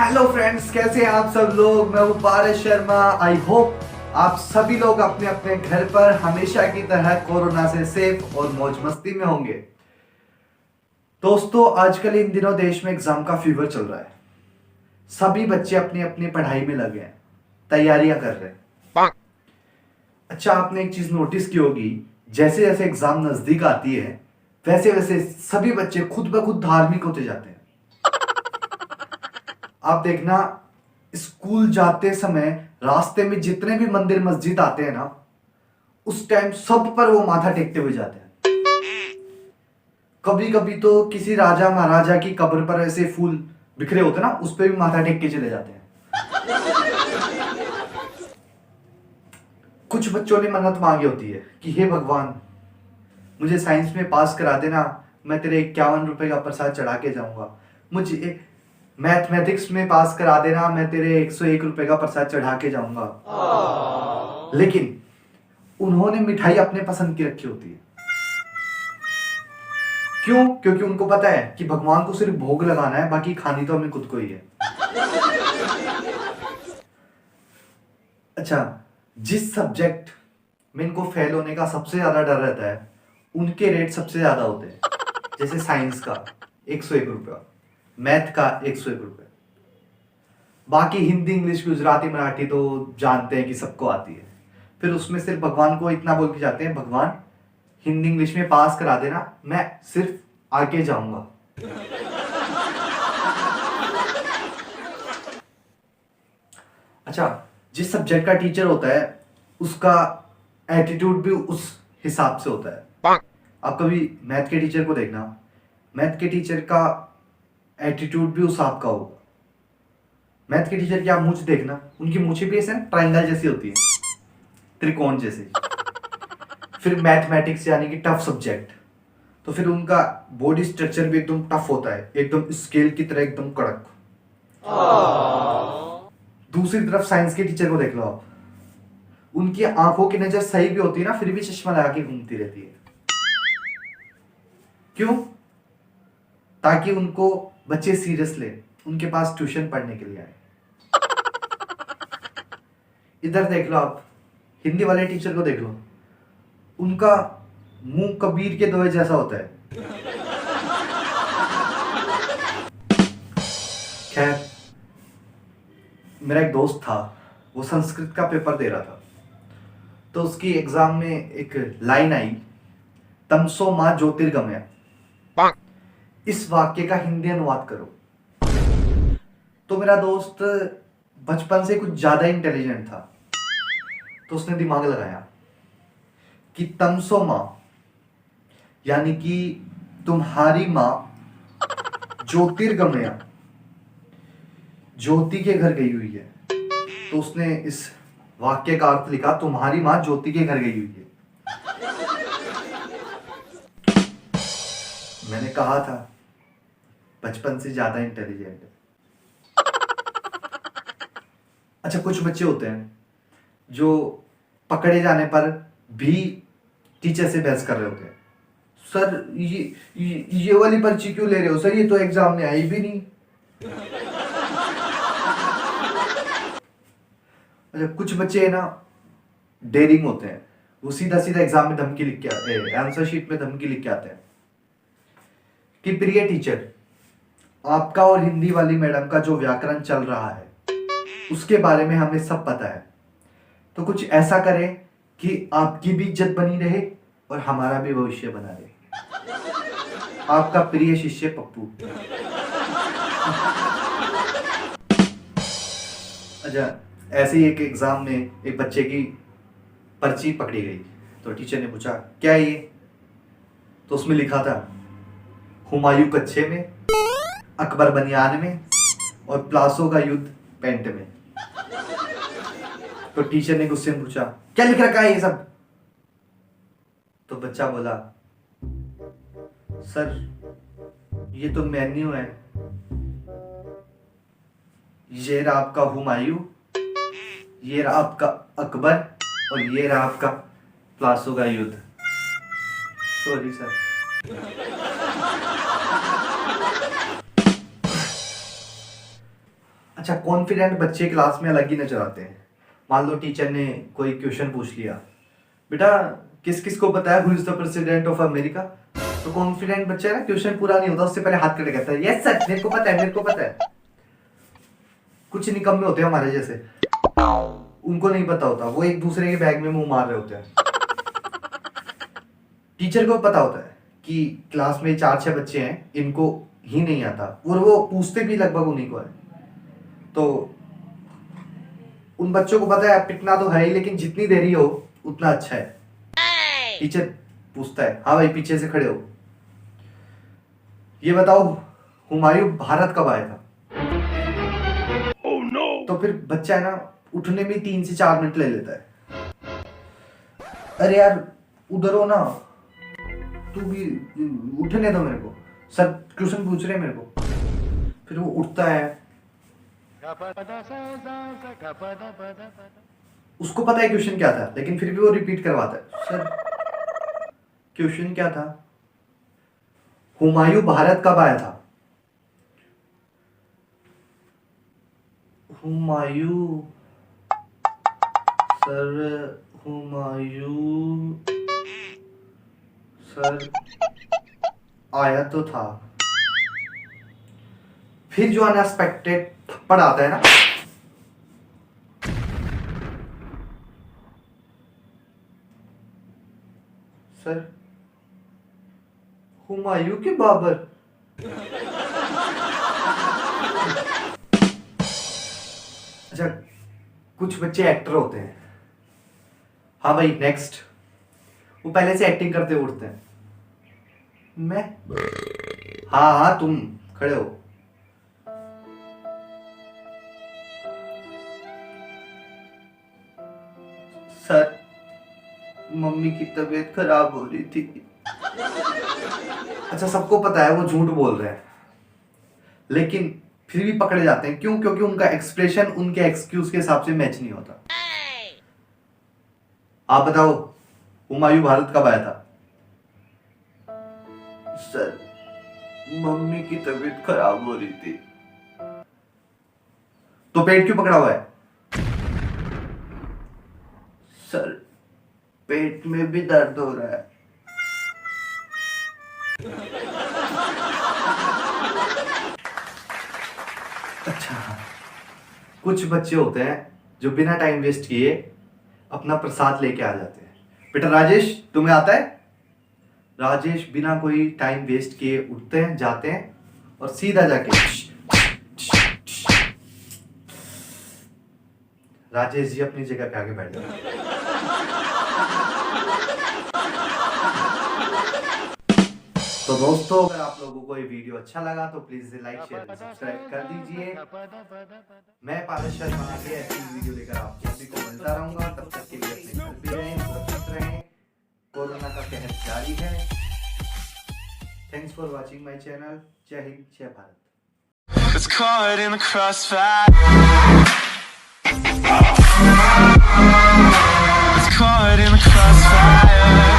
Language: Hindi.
हेलो फ्रेंड्स, कैसे हैं आप सब लोग। मैं हूं पारस शर्मा। आई होप आप सभी लोग अपने अपने घर पर हमेशा की तरह कोरोना से सेफ और मौज मस्ती में होंगे। दोस्तों, आजकल इन दिनों देश में एग्जाम का फीवर चल रहा है। सभी बच्चे अपनी अपनी पढ़ाई में लगे हैं, तैयारियां कर रहे हैं। अच्छा, आपने एक चीज नोटिस की होगी, जैसे जैसे एग्जाम नजदीक आती है वैसे वैसे सभी बच्चे खुद ब खुद धार्मिक होते जाते हैं। आप देखना, स्कूल जाते समय रास्ते में जितने भी मंदिर मस्जिद आते हैं ना, उस टाइम सब पर वो माथा टेकते हुए जाते हैं। कभी कभी तो किसी राजा महाराजा की कब्र पर ऐसे फूल बिखरे होते हैं ना, उस पर भी माथा टेक के चले जाते हैं। कुछ बच्चों ने मन्नत मांगी होती है कि हे भगवान, मुझे साइंस में पास करा देना, मैं तेरे 51 रुपए का प्रसाद चढ़ा के जाऊंगा। मुझे मैथमेटिक्स में पास करा देना, मैं तेरे 101 रुपए का प्रसाद चढ़ा के जाऊंगा। लेकिन उन्होंने मिठाई अपने पसंद की रखी होती है। क्यों? क्योंकि उनको पता है कि भगवान को सिर्फ भोग लगाना है, बाकी खानी तो हमें खुद को ही है। अच्छा, जिस सब्जेक्ट में इनको फेल होने का सबसे ज्यादा डर रहता है, उनके रेट सबसे ज्यादा होते हैं। जैसे साइंस का 101 रुपया, मैथ का 101 रुपया। बाकी हिंदी, इंग्लिश, गुजराती, मराठी तो जानते हैं कि सबको आती है। फिर उसमें सिर्फ भगवान को इतना बोल के जाते हैं, भगवान हिंदी इंग्लिश में पास करा देना, मैं सिर्फ आगे जाऊंगा। अच्छा, जिस सब्जेक्ट का टीचर होता है उसका एटीट्यूड भी उस हिसाब से होता है। आप कभी मैथ के टीचर को देखना, मैथ के टीचर का एटीट्यूड भी उस हिसाब का होगा। मैथ के टीचर की आप मूंछ देखना, उनकी मूंछें भी ऐसे ट्रायंगल जैसी होती है, त्रिकोण जैसी। फिर मैथमेटिक्स यानी कि टफ सब्जेक्ट, तो फिर उनका बॉडी स्ट्रक्चर भी एकदम टफ होता है, एकदम स्केल की तरह एकदम कड़क। दूसरी तरफ साइंस के टीचर को देख लो आप, उनकी आंखों की नजर सही भी होती है ना, फिर भी चश्मा लगा के घूमती रहती है। क्यों? ताकि उनको बच्चे सीरियस ले, उनके पास ट्यूशन पढ़ने के लिए आए। इधर देख लो आप, हिंदी वाले टीचर को देख लो, उनका मुंह कबीर के दोहे जैसा होता है। खैर, मेरा एक दोस्त था, वो संस्कृत का पेपर दे रहा था, तो उसकी एग्जाम में एक लाइन आई, तमसो मां ज्योतिर्गमय। इस वाक्य का हिंदी अनुवाद करो। तो मेरा दोस्त बचपन से कुछ ज्यादा इंटेलिजेंट था, तो उसने दिमाग लगाया कि तमसो मां यानी कि तुम्हारी मां ज्योतिर्गमय, ज्योति के घर गई हुई है। तो उसने इस वाक्य का अर्थ लिखा, तुम्हारी मां ज्योति के घर गई हुई है। मैंने कहा था बचपन से ज्यादा इंटेलिजेंट है। अच्छा, कुछ बच्चे होते हैं जो पकड़े जाने पर भी टीचर से बहस कर रहे होते हैं। सर, ये वाली पर्ची क्यों ले रहे हो सर, ये तो एग्जाम में आई भी नहीं। अच्छा, कुछ बच्चे है ना, डेयरिंग होते हैं, वो सीधा सीधा एग्जाम में धमकी लिख के आते हैं, आंसर शीट में धमकी लिख के आते हैं कि प्रिय टीचर, आपका और हिंदी वाली मैडम का जो व्याकरण चल रहा है उसके बारे में हमें सब पता है, तो कुछ ऐसा करें कि आपकी भी इज्जत बनी रहे और हमारा भी भविष्य बना रहे। आपका प्रिय शिष्य पप्पू। अच्छा, ऐसे ही एक एग्जाम में एक बच्चे की पर्ची पकड़ी गई, तो टीचर ने पूछा क्या है ये, तो उसमें लिखा था हुमायूं कच्छे में, अकबर बनियान में और प्लासो का युद्ध पैंट में। तो टीचर ने गुस्से में पूछा क्या लिख रखा है ये सब, तो बच्चा बोला सर ये तो मेन्यू है, ये रहा आपका हुमायूं, ये रहा आपका अकबर और ये रहा आपका प्लासो का युद्ध। Sorry sir. अच्छा, कॉन्फिडेंट बच्चे क्लास में अलग ही नजर आते हैं। मान लो टीचर ने कोई क्वेश्चन पूछ लिया, बेटा किस किस को पता है who is the president of America, तो कॉन्फिडेंट बच्चा है ना, क्वेश्चन पूरा नहीं होता उससे पहले हाथ खड़े करता है, यस सर मेरे को पता है, मेरे को पता है। कुछ निकम्मे होते हैं हमारे जैसे, उनको नहीं पता होता, वो एक दूसरे के बैग में मुंह मार रहे होते हैं। टीचर को पता होता है कि क्लास में 4-6 बच्चे हैं, इनको ही नहीं आता, और वो पूछते भी लगभग उन्हीं को है, तो उन बच्चों को पता है पिटना तो है ही, लेकिन जितनी देरी हो उतना अच्छा है। टीचर पूछता है, हाँ भाई पीछे से खड़े हो, ये बताओ हुमायूं भारत कब आया था? oh, no. तो फिर बच्चा है ना उठने में 3 से 4 मिनट ले लेता है। अरे यार उधर हो ना, तू भी उठने दो मेरे को, सर क्वेश्चन पूछ रहे हैं मेरे को। फिर वो उठता है, उसको पता है क्वेश्चन क्या था, लेकिन फिर भी वो रिपीट करवाता है, सर क्वेश्चन क्या था? हुमायूं भारत कब आया था? हुमायूं सर, हुमायूं सर आया तो था। फिर जो अनएक्सपेक्टेड थप्पड़ आता है ना, सर हुमायूं के बाबर। अच्छा, कुछ बच्चे एक्टर होते हैं। हाँ भाई नेक्स्ट, वो पहले से एक्टिंग करते उठते हैं। मैं, हाँ हाँ तुम खड़े हो। सर मम्मी की तबीयत खराब हो रही थी। अच्छा, सबको पता है वो झूठ बोल रहे हैं, लेकिन फिर भी पकड़े जाते हैं। क्यों? क्योंकि उनका एक्सप्रेशन उनके एक्सक्यूज के हिसाब से मैच नहीं होता। आप बताओ हुमायूं भारत कब आया था? सर मम्मी की तबीयत खराब हो रही थी। तो पेट क्यों पकड़ा हुआ है? सर पेट में भी दर्द हो रहा है। अच्छा, कुछ बच्चे होते हैं जो बिना टाइम वेस्ट किए अपना प्रसाद लेके आ जाते हैं। बेटा राजेश तुम्हें आता है? राजेश बिना कोई टाइम वेस्ट किए उठते हैं, जाते हैं और सीधा जाके राजेश जी अपनी जगह पे आके बैठ जाते हैं। तो दोस्तों, अगर आप लोगों को ये वीडियो अच्छा लगा तो प्लीज लाइक शेयर सब्सक्राइब कर दीजिए। मैं पारस शर्मा आगे ऐसी वीडियो लेकर आप सभी को मिलता रहूंगा। तब तक के लिए अपने घर पे रहें, सुरक्षित रहें, कोरोना का कहर जारी है। Thanks for watching my channel. जय हिंद, जय Bharat. It's caught in the crossfire. It's caught in the crossfire.